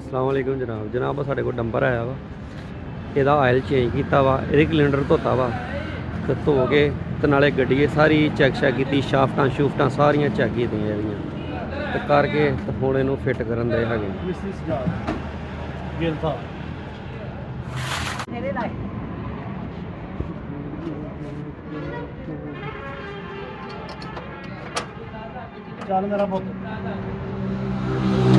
अस्सलामुअलैकुम जनाब साढ़े को डंपर आया वा ਇਹਦਾ ਆਇਲ ਚੇਂਜ ਕੀਤਾ ਵਾ ਇਹਦੇ ਕਲਿੰਡਰ ਧੋਤਾ ਵਾ ਤੇ ਧੋ ਕੇ ਤੇ ਨਾਲੇ ਗੱਡੀ ਸਾਰੀ ਚੈੱਕ ਕੀਤੀ ਸ਼ਾਫਟਾਂ ਸਾਰੀਆਂ ਚੈੱਕ ਕੀਤੀਆਂ ਇਹਦੀਆਂ ਤੇ ਕਰਕੇ ਤੇ ਹੁਣ ਇਹਨੂੰ ਫਿੱਟ ਕਰਨ ਦੇ ਹੈਗੇ ਚੱਲ ਮੇਰਾ ਪੁੱਤ